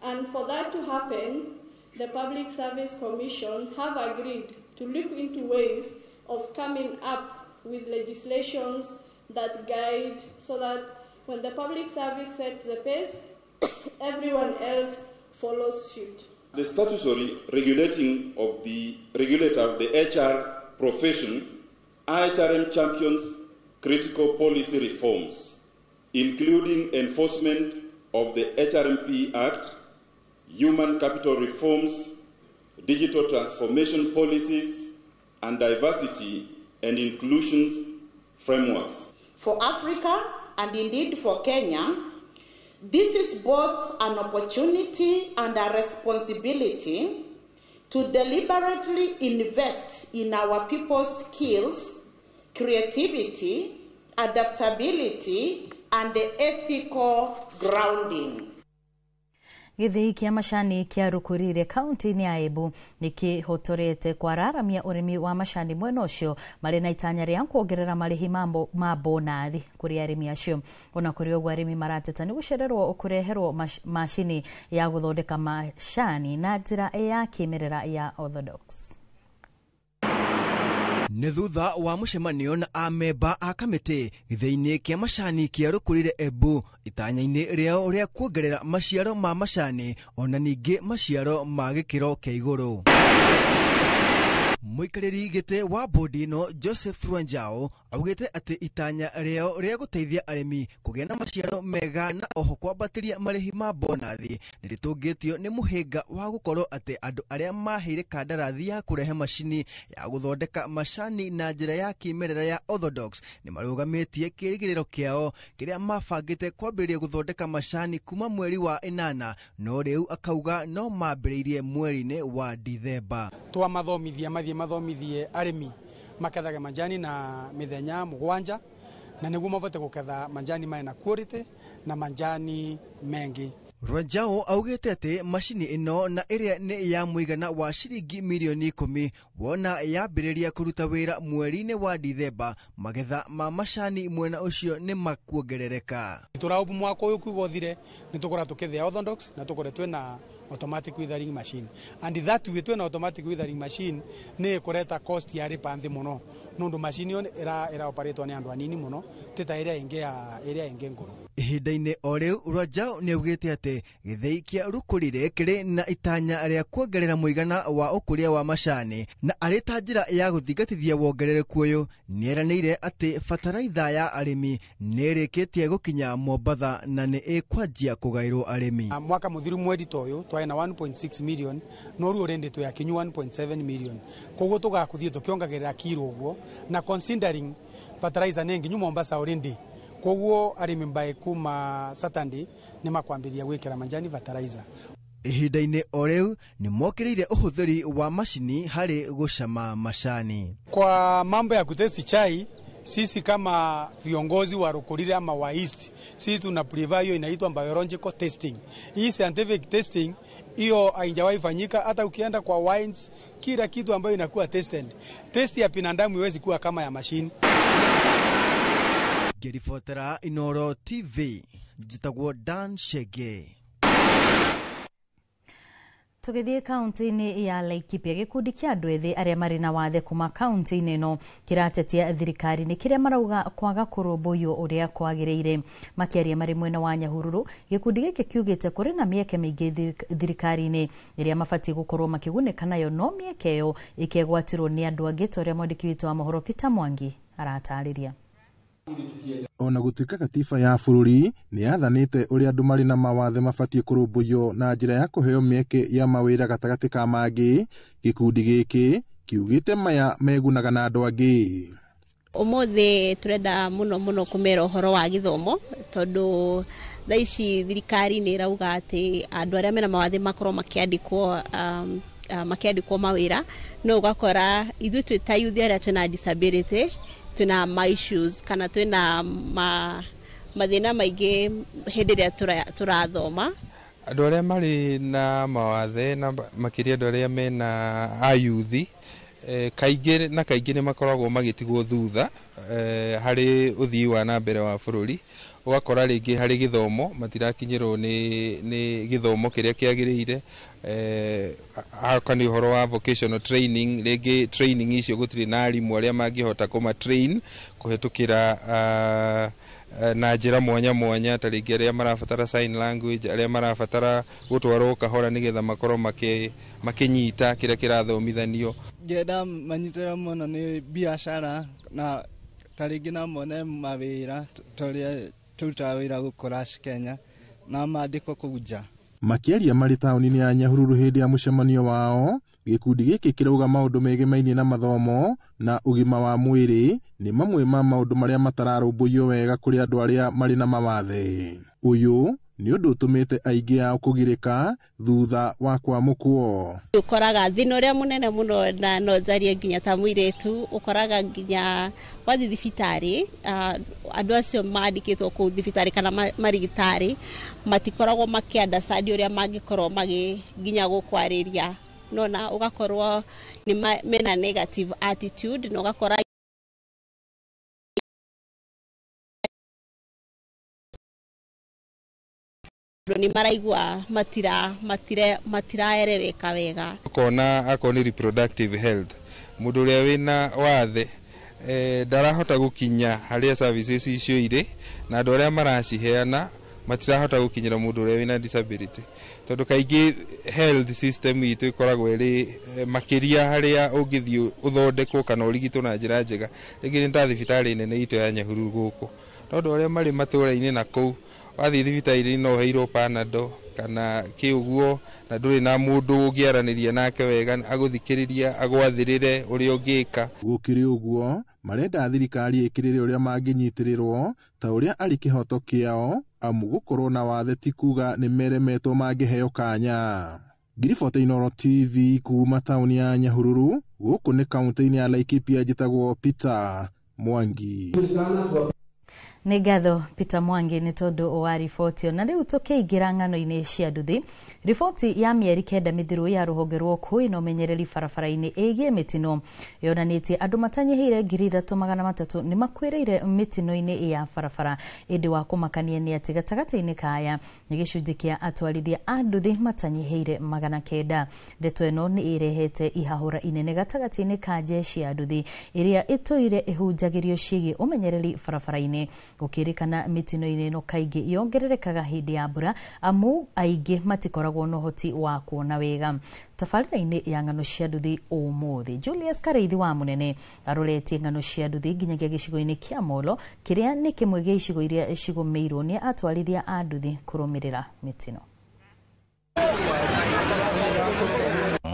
And for that to happen, the Public Service Commission have agreed to look into ways of coming up with legislations that guide so that when the public service sets the pace, everyone else follows suit. The statutory regulator of the HR profession, IHRM champions critical policy reforms, including enforcement of the HRMP Act, human capital reforms, digital transformation policies, and diversity and inclusion frameworks. For Africa, and indeed for Kenya, this is both an opportunity and a responsibility to deliberately invest in our people's skills, creativity, adaptability, and ethical grounding. Gĩthĩi kĩa macani kĩa Rũkũrĩre kaunti-inĩ ya Embu nĩkĩhotorete kwararamia ũrĩmi wa macani mwena ũcio marĩ na itanya rĩa kuongerera marĩhi ma bonathi kũrĩ arĩmi acio. Ona kũrĩ ũguo arĩmi marateta nĩ gũcererwo kũreherwo macini ya gũthondeka macani na njĩra ya kĩmerera ya orthodox. Nĩ thutha wa mũcemanio na amemba a kamĩtĩ gĩthĩi-inĩ kĩa macani kĩa Rũkũrĩre Embu itanya-inĩ rĩao rĩa kuongerera maciaro ma macani ona ningĩ maciaro ma gĩkĩro kĩa igũrũ. Muikariri gite wa bodi no Joseph Rwanjao augite ati itanya rĩao rĩa guteithia arimi kugĩa na maciaro mega na oho kwambatiria marihi ma bonathi nĩrĩtũngĩtio nĩ mũhĩnga wa gukorwo ati andũ arĩa maheire kandarathi ya kurehe macini ya guthondeka macani na njĩra ya kimerera ya orthodox nĩ marũgamĩtie kĩrĩgĩrĩro kĩao kĩrĩa mabangĩte kwambĩrĩria guthondeka macani kuma mweri wa 8 no rĩu akauga no mambĩrĩirie mweri-inĩ wa Dithemba. Mathomithie arimi makethaga majani na mithenya mugwanja na niguo mavote guketha majani maina quality na majani mengi. Rwanjao augite ati macini ino na iria ni ya muigana wa ciringi milioni 10 wona yambĩrĩria kuruta wĩra mweri-inĩ wa Dithemba magetha ma macani mwena ucio ni makuongerereka. Turaubu mwaka uyu kugothire ni tukora tukethia orthodox na tukore twena automatic withering machine and that we twena automatic withering machine ni kureta cost ya ripanthi muno nundu machine yo era operate ni andu anini muno teta area inge ngoro. Ihinda-inĩ o rĩu Rwanjao nĩ augĩte atĩ gĩthĩi kĩa Rũkũrĩre kĩrĩ na itanya rĩa kuongerera mũigana wa ũkũria wa macani na arĩ ta njĩra ya gũthingatithia wongerereku ũyũ nĩeranĩire atĩ bataraitha ya arĩmi nĩrĩkĩtie gũkinya Mombatha na nĩ ĩkwanjia kũgaĩrwo arĩmi. Mwaka mũthiru mweri ta ũyũ twari na 1.6 million no rĩu rendetwo ya kinyu 1.7 million koguo tũgakuthie tũkĩongagĩrĩra kiro ũguo na considering fertilizer nĩ nginyu Mombasa already koguo arimi mbae kuma Saturday ni makwambiria gwikira majani fertilizer. Ihinda-inĩ o rĩu nĩ mokĩrĩire ũhũthĩri wa macini harĩ gũcama macani. Kwa mambo ya kutesti chai sisi kama viongozi wa Rũkũrĩre ama wa East sisi tuna prefer hiyo inaitwa biological testing. Hii scientific testing hiyo haijawahi fanyika hata ukienda kwa wines kila kitu ambayo inakuwa tested. Test ya binadamu iwezi kuwa kama ya machine. Ngĩribotera Inoro TV njĩtagwo Dan Shege. Tũgĩthiĩ kaunti-inĩ ya Laikipia gĩkundi kĩa andũ ethĩ arĩa marĩ na wathe kuma kaunti-inĩ ĩno kĩratetia thirikari nĩ kĩrĩa marauga kwaga kũrũmbũiyo ũrĩa kwagĩrĩire. Makĩaria marĩ mwena wa Nyahururu, gĩkundi gĩkĩ kiugĩte kũrĩ na mĩeke mĩingĩ thirikari-inĩ ĩrĩa mabatiĩ gũkorwo makĩgunĩka nayo no mĩeke ĩyo ĩkegwatirwo nĩ andũ angĩ ta ũrĩa mwandĩki witũ wa mohoro Peter Mwangi aratarĩria. Ona gũtuĩka katiba ya bũrũri nĩ yathanĩte ũrĩa andũ marĩ na mawathe mabatiĩ kũrũmbũiyo na njĩra ya kũheo mĩeke ya mawĩra gatagatĩ ka mangĩ, gĩkundi gĩkĩ kiugĩte maya megunaga na andũ angĩ. Ũmũthĩ turenda mũno kũmera ũhoro wa gĩthomo tondũ thaa ici thirikari nĩ irauga atĩ andũ arĩa mena mawathe makorwo makĩandĩkwo mawĩra no ũgakora ithuĩ twĩ ta youth arĩa twĩna disability twina my issues kana twina mathina maingĩ hĩndĩ ĩrĩa tũrathoma. Andũ arĩa marĩ na mawathe na makĩria andũ arĩa mena ayuthi kaingĩ na kaingĩ nĩ makoragwo magĩtigwo thutha harĩ ũthii wa na mbere wa bũrũri. Ũgakora rĩngĩ harĩ gĩthomo matirakinyĩrwo nĩ gĩthomo kĩrĩa kĩagĩrĩire, kana ũhoro wa vocational training, rĩngĩ training icio gũtirĩ na arimũ arĩa mangĩhota kũmatrain kũhetũkĩra na njĩra mwanya ta rĩngĩ arĩa marabatara sign language, arĩa marabatara gũtwarwo kahora nĩgetha makorwo makĩnyita kĩrĩa kĩrathomithanio. Ngenda manyitĩra mũno nĩ biacara na ta rĩngĩ na mone mawĩra tũrĩa tũrutaga wĩra gũkũ Kenya na maandĩkwo kũu nja. Makĩaria marĩ taũni-inĩ ya Nyahururu hĩndĩ ya mũcemanio wao, gĩkundi gĩkĩ kĩrauga maũndũ megemainie na mathomo na ũgima wa mwĩrĩ nĩ mamwe ma maũndũ marĩa matararũmbũiyo wega kũrĩ andũ arĩa marĩ na mawathe. Ũyũ nĩ ũndũ ũtũmĩte aingĩ ao kũgirĩka thutha wa kwamũkwo. Ũkoraga thĩna ũrĩa mũnene mũno na no njarie nginya ta mũirĩtu, ũkoraga nginya wathi thibitarĩ andũ acio maandĩkĩtwo kũu thibitarĩ kana marigitari matikoragwo makĩandastandi ũrĩa mangĩkorwo nginya gũkwarĩria, nona ũgakorwo mena negative attitude na ũgakora ni maraigua matiraereweka wega. Kona akoni reproductive health mũndũ ũrĩa wĩna wathe ndarahota gũkinya harĩa services icio irĩ na andũ arĩa maraciheana matirahota gukinyira mundu uria wina disability tondu kaingi health system itu ikoragwo iri makiria haria ungithio uthondekwo kana urigitwo na njira njega ringi ni ta thibitari nene itu ya Nyahururu guku tondu aria mari matura-ini na kou wathi thibitari no heirwo panado kana kiuguo na nduri na mundu ungiaraniria nake wega aguthikiriria agwathirire uria ungika gukiri uguo marenda thirikari ikirire uria manginyitirwo ta uria ari kihoto kiao amu gukorwo na wathe ti kuga ni meremetwo mangiheo kanya. Ngiriboti Inooro TV kuma tauni ya Nyahururu guku ni kaunti-ini ya Laikipia njitagwo Peter Mwangi. Nĩ ngatho Peter Mwangi nĩ tondu wa riboti na rĩu tũkĩingĩra ng'ano-inĩ cia nduthi. Riboti ya mĩeri 9 mĩthiru ya rũhonge rwa ũkui na ũmenyereri barabara-inĩ ĩgiĩ mĩtino yonanĩtie andũ matanyihĩire 3,300 nĩ makuĩrĩire mĩtino-inĩ ya barabara. Ĩndĩ wa kũmakania nĩ atĩ gatagatĩ-inĩ kaya nĩ gĩcunjĩ kĩa atwarithia a nduthi matanyihĩire 900. Ndeto ĩno nĩ ĩrehete ihahũra inene gatagatĩ-inĩ ka jeshi ya nduthi ĩrĩa ĩtũire ĩhunjagĩrio ciĩgiĩ ũmenyereri barabara-inĩ. Gukirikana mitino-inĩ no kaingĩ yongererekaga hindi ya mbura amu aingĩ matikoragwo na ũhoti wa kuona wega. Tabarĩra-inĩ ya ng'ano cia nduthi ũmũthĩ Julius Kareithi wa Munene aroretie ng'ano cia nduthi nginyagia gĩcigo-inĩ kĩa Molo kĩrĩa nĩ kĩmwe gĩa icigo iria cigũmĩirwo nĩ atwarithia a nduthi kũrũmĩrĩra mitino.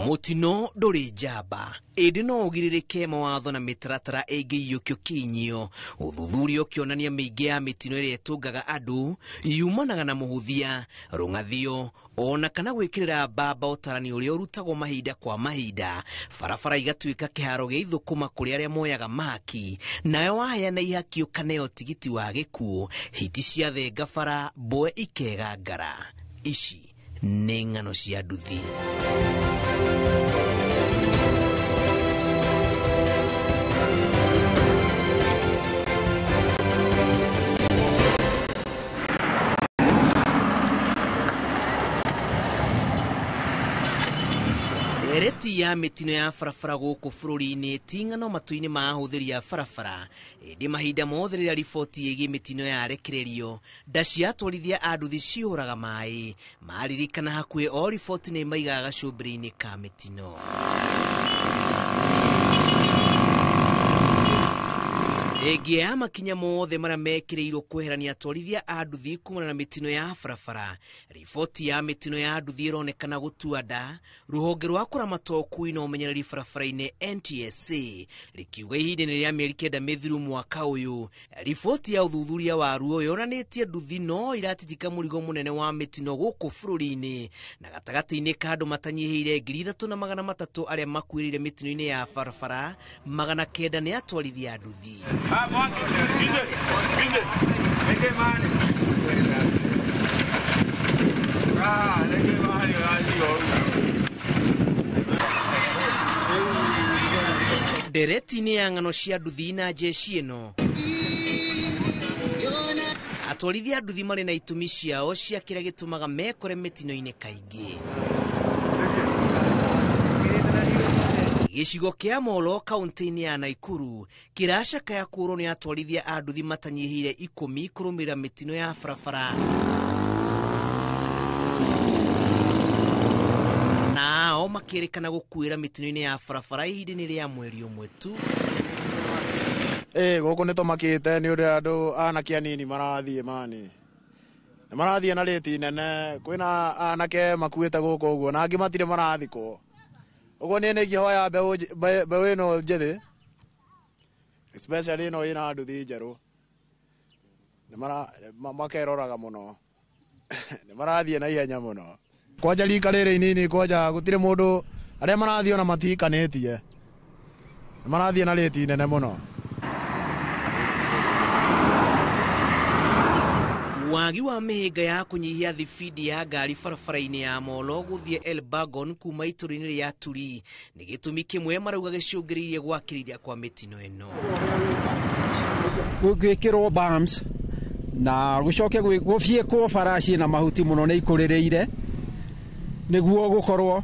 Mutino ndũrĩ njamba ĩndĩ no ũgirĩrĩke mawatho na mĩtaratara ĩngĩiyũkio kinyio. Ũthuthuria ũkĩonania mĩingĩ ya mĩtino ĩrĩa ĩtũngaga andũ yumanaga na mũhũthia, rũng'athio ona kana gwĩkĩrĩra mbamba ũtarani ũrĩa ũrutagwo mahinda kwa mahinda. Barabara igatuĩka kĩharo gĩa ithũkũma kũrĩ arĩa moyaga maki, nayo waheana ihaki ũkaneo tigiti wa gĩkuũ. Hiti cia thenga bara mboe ikegangara. Ici nĩ ng'ano cia nduthi. Ereti ya mitino ya barabara gũkũ bũrũri-inĩ ti ng'ano matũ-inĩ ma ahũthĩri a barabara. Ĩndĩ mahinda mothe rĩrĩa riboti ĩgiĩ mitino yarekererio, nda cia atwarithia a nduthi ciũraga maĩ. Maririkana hakuhĩ o riboti nĩ maigaga gacũmbĩrĩ-inĩ ka mitino. Ĩngĩ ya makinya mothe marĩa mekĩrĩirwo kweherania atwarithia a nduthi kumana na mitino ya barabara. Riboti ya mitino ya nduthi ĩronekana gũtua nda. Rũhonge rwa kũramata ũkui na ũmenyereri barabara-inĩ NTSA rĩkiuga ihinda-inĩ rĩa mĩeri 9 mĩthiru mwaka ũyũ, riboti ya ũthuthuria wa ruo yonanĩtie nduthi no iratitika mũrigo mũnene wa mitino gũkũ bũrũri-inĩ, na gatagatĩ-inĩ ka andũ matanyihĩire 3,300 arĩa makuĩrĩire mitino-inĩ ya barabara, 900 nĩ atwarithia a nduthi. Ndereti-inĩ ya ng'ano cia nduthi na jeshi ĩno, atwarithia a nduthi marĩ na itũmi ciao cia kĩrĩa gĩtũmaga mekore mitino-inĩ kaingĩ. Gĩcigo kĩa Molo kaunti-inĩ ya Naikuru kĩracakaya kũrwo nĩ atwarithia a nduthi matanyihĩire 10 kũrũmĩrĩra mitino ya barabara. Nao makĩrĩkana gũkuĩra mitino-inĩ ya barabara ihinda-inĩ rĩa mweri ũmwe tu. Gũkũ nĩ tũmakĩte nĩ ũrĩa andũ anake anini marathiĩ mani. Nĩ marathiĩ na rĩti nene, kwĩna anake makuĩte gũkũ ũguo na angĩ matirĩ marathikwo. Ũguo nĩ ingĩhoya mbeũ ĩno njĩthĩ, especially ĩno ĩna nduthi njerũ, makeroraga mũno. Nĩ marathiĩ na ihenya mũno. Kwanja rika rĩrĩ inini, kwanja gũtirĩ mũndũ, arĩa marathiĩ ona matikanĩtie. Nĩ marathiĩ na rĩti nene mũno. Wagi wa mĩhĩnga ya kũnyihia thibidi ya ngari barabara-inĩ ya Molo gũthiĩ Elbagon kuma itũra-inĩ rĩa Turi nĩ gĩtũmi kĩmwe marauga gĩcũngĩrĩirie gwakĩrĩria kwa mĩtino ĩno. Gwĩkĩrwo bumps na gũcoke gũfiĩkwo baraci na mahuti mũno nĩ ikũrĩrĩire nĩguo gũkorwo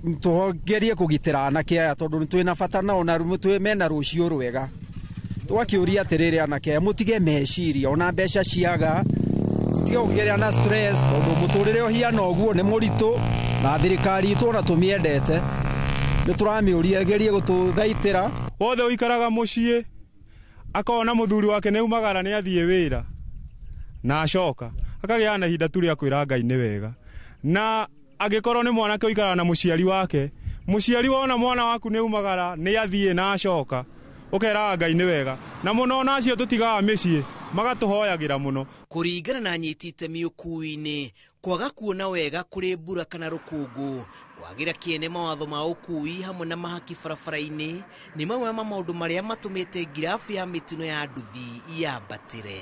tũgerie kũgitĩra anake aya tondũ twĩna bata nao na mena rũciũ rwega. Twakĩũria atĩrĩrĩ anake, mũtige meciria ona mbeca ciaga matige kugeria na stress tondu muturire uhiana uguo ni muritu na thirikari itu na tumiendete ni turamiuria gerie gututhaitira wothe uikaraga mucii akona muthuri wake ne umagara ni athie wira na acoka akagia na hinda tu ria kwira Ngai ni wega na agikorwo ni mwana ke uikara na muciari wake muciari wona mwana waku ni umagara ni athie na acoka ukera Ngai ni wega na muno na acio tutigaga micii magatuhoyagira muno kuringana na nyiti itemi ukui-ini kwaga kuona wega kuri mbura kana rukungu kwagira kiene mawatho ma ukui hamwe na mahaki barabara-ini ni mamwe ma maundu maria matumite ngirafu ya mitino ya nduthi yambatire.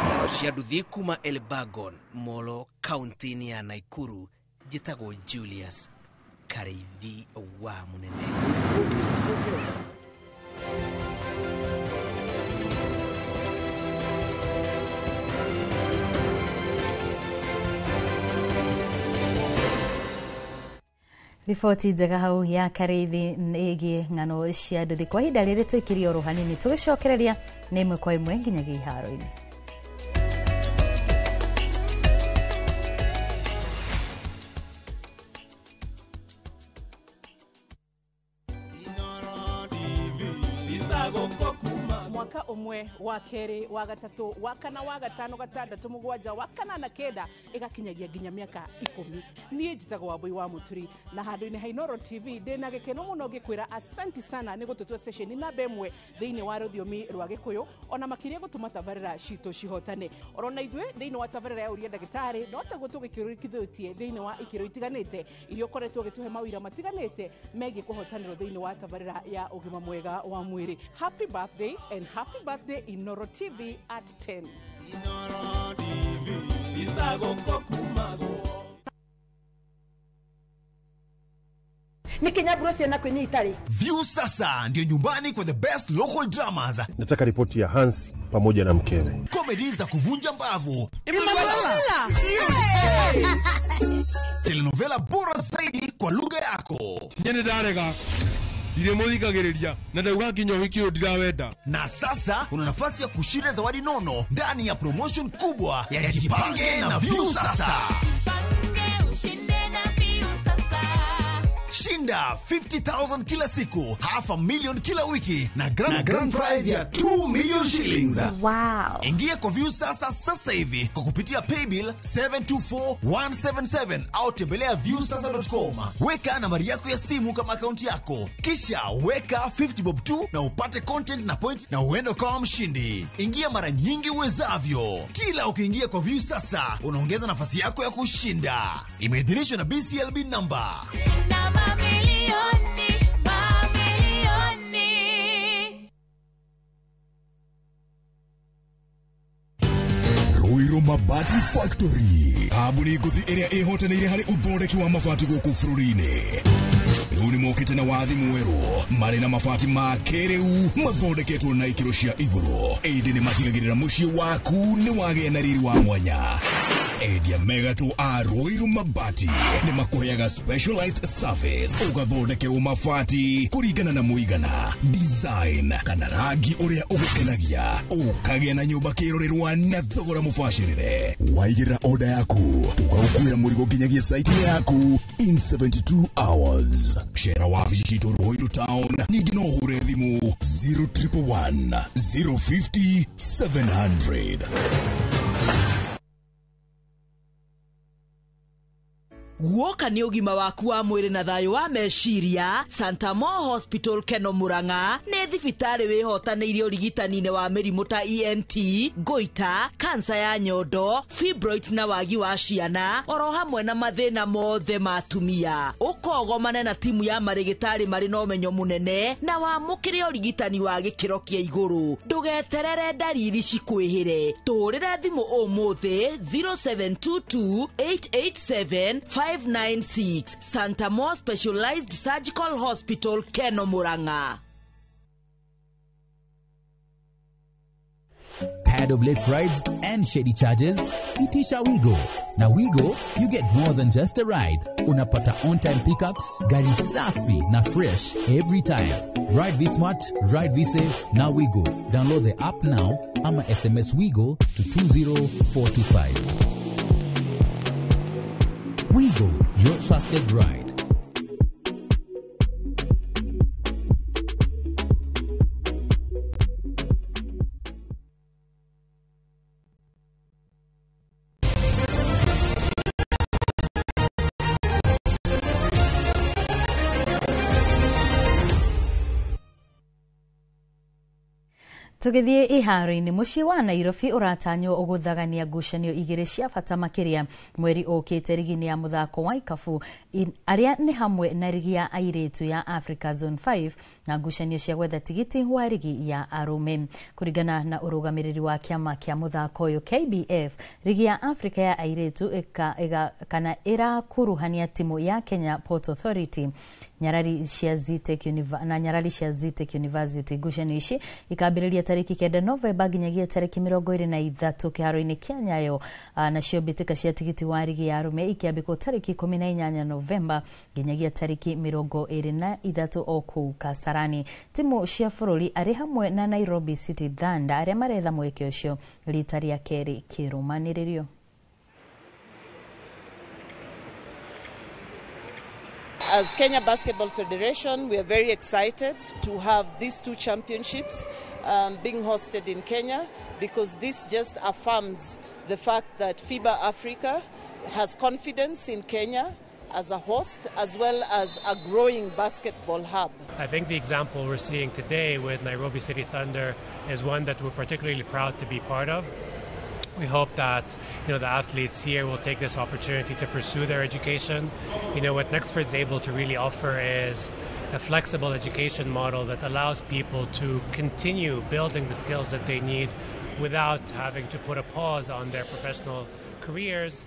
Ng'ano cia nduthi kuma Elbagon, Molo, kaunti ya Nakuru, njitagwo Julius Kareithi wa Munene. Riboti njega hau ya Kareithi ĩgiĩ ng'ano cia nduthi. Kwa ihinda rĩrĩ tũikirie oro hanini tũgĩcokereria nĩ ĩmwe kwa ĩmwe nginyagia iharo-inĩ. Mwaka umwe wa keri wa gatatu wa kana wa gatano gatandatu mugwanja wa kana na kenda igakinyagia nginya miaka 10 nie njitagwo Wambui wa Muturi na handu-ini ha Inooro TV ndina gikeno muno gikwira asanti sana ni gututwa session na bemwe thiini wa rũthiomi rwa Gikuyu ona makiria gutuma tabarĩra citũ cihotane orona ithwe thiini wa tabarĩra ya uria ndagĩtarĩ no ta gũtũgĩkĩrĩkithĩtie thiini wa ikĩro itiganĩte irio koretwo gĩtuhe mawira matiganĩte megiĩ kũhotanĩrwo thiini wa tabarĩra ya ũgima mwega wa mwĩrĩ. Happy birthday and happy birthday Inooro TV at 10. Inooro TV itagũkũ kumago ni Kenya Bruce na kwenye itali. View sasa ndio nyumbani kwa the best local dramas. Nataka ripoti ya Hans pamoja na mkewe. Comedy za kuvunja mbavu. Emanuela. Telenovela bora zaidi kwa lugha yako. Nyene darega. Ndiremũthikagĩrĩria na ndauga nginya ũhiki ndirawenda. Na sasa una nafasi ya kushinda zawadi nono ndani ya promotion kubwa ya Jipange na View sasa. Shinda 50,000 kila siku, $500,000 kila wiki na grand prize ya 2 million shillings. Wow. Ingia kwa View sasa hivi kwa kupitia paybill 724177 au tembelea viewsasa.com. Weka nambari yako ya simu kama akaunti yako. Kisha weka 50 bob tu na upate content na point na uende kwa mshindi. Ingia mara nyingi uwezavyo. Kila ukiingia kwa View sasa unaongeza nafasi yako ya kushinda. Imeidhinishwa na BCLB number. Ruiru Mabati Factory, kambuni nguthi iria ihotanĩire harĩ uthondeki wa mabati gũkũ bũrũri-inĩ. Rĩu nĩ mokĩte na wathi mwerũ marĩ na mabati ma kĩrĩu mathondeketwo na ikĩro cia igũrũ. Ĩndĩ nĩ matigagĩrĩra mũciĩ waku nĩ wagĩa na riri wa mwanya. Endia megatu a Ruiru Mabati nĩ makũheaga specialized service ũgathondekerwo mabati kũringana na mũigana, design kana rangi ũrĩa ũgũkenagia. Ũkagĩa na nyũmba kĩrorerwa na thogora mũbacĩrĩre. Waigĩra order yaku ũgagũkuĩra mũrigo nginyagia site yaku in 72 hours. Shera wabici citũ Ruiru Town, ningĩ no ũhure thimũ 0111 050 700. Woka ni ugima waku wa mwiri na thayo wa meciria. Santa Mo Hospital Keno Murang'a ni thibitari wihotanĩire ũrigitani-inĩ wa mĩrimũ ta ENT, goita, kansa ya nyondo, fibroid na wagi wa ciana, oro hamwe na mathĩna mothe ma atumia. Ũkogomane na timu ya marigitari marĩ na ũmenyo mũnene na wamũkĩre ũrigitani wa gĩkĩro kĩa igũrũ. Ndũgeterere ndariri cikwĩhĩre. Tũrĩra thimũ ũmũthĩ 0722 887 596. Santa Mo Specialized Surgical Hospital Keno Murang'a. Tired of late rides and shady charges? Itisha Wigo. Na Wigo, you get more than just a ride. Unapata on-time pickups, gari safi na fresh every time. Ride V-Smart, ride V-Safe, na Wigo. Download the app now, ama SMS Wigo to 20425. Wigo, your trusted ride. Tugithie iharo-ini mucii wa Nairobi uratanyo uguthagania ngucanio igiri cia bata makiria mweri ukite rigi-ini ya muthako wa ikabu aria ni hamwe na rigi ya airetu ya Africa Zone 5 na ngucanio cia gwetha tigiti wa rigi ya arume. Kuringana na urugamiriri wa kiama kia muthako uyu KBF, rigi ya Africa ya airetu kana irakuruhania timu ya Kenya Port Authority Nyarari cia Zitek University. Ngucanio ici ikambiriria tariki 9 Novemba nginyagia tariki 23 kiharo-ini kia Nyayo, nacio mbitika cia tigiti wa rigi ya arume ikiambikwo tariki 18 Novemba nginyagia tariki 23 o kuu Kasarani. Timu cia bururi ari hamwe na Nairobi City Thunder aria maretha mweke ucio rita ria keri kirumanirio. As Kenya Basketball Federation, we are very excited to have these two championships being hosted in Kenya, because this just affirms the fact that FIBA Africa has confidence in Kenya as a host, as well as a growing basketball hub. I think the example we're seeing today with Nairobi City Thunder is one that we're particularly proud to be part of. We hope that the athletes here will take this opportunity to pursue their education. What Nexford's able to really offer is a flexible education model that allows people to continue building the skills that they need without having to put a pause on their professional careers.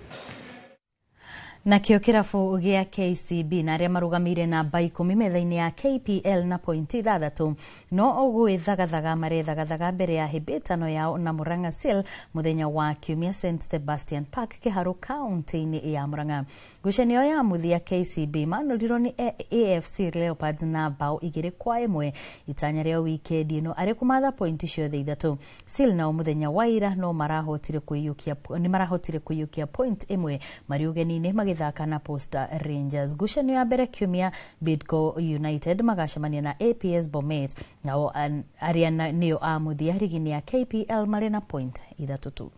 Nakio kirabu gia KCB na aria marugamire na bai 10 metha-ini ya KPL na pointi 6 no ugwithagathaga marethagathaga mbere ya hibitano yao na Murang'a Seal muthenya wa Kiumia St Sebastian Park kiharo kaunti-ini ya Murang'a. Ngucanio ya muthia KCB manulirwo ni AFC Leopards na bao 2-1 itanya ria weekend ino ari kumatha pointi ciothe 3. Seal na muthenya wa ira no marahotire kuyukia point imwe mariugeni-ini magithaka na Posta Rangers. Ngucanio ya mbere Kiumia Bidco United magacemania na APS Bomet nao aria nio a muthia rigi-ini ya KPL mari na point 3.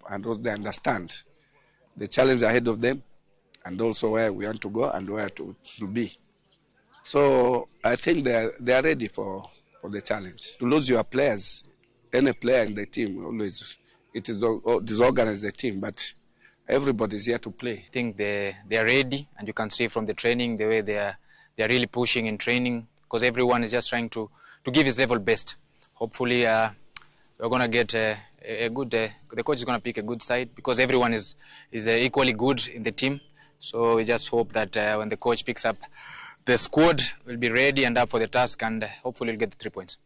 And also they understand the challenge ahead of them and also where we want to go and where to be. So I think they are ready for the challenge. To lose your players, any player in the team, always it is disorganized the team, but everybody's here to play. I think they are ready, and you can see from the training the way they are really pushing in training, because everyone is just trying to give his level best. Hopefully we're going to get a good the coach is going to pick a good side, because everyone is equally good in the team. So we just hope that when the coach picks up the squad, we'll be ready and up for the task, and hopefully we'll get the 3 points.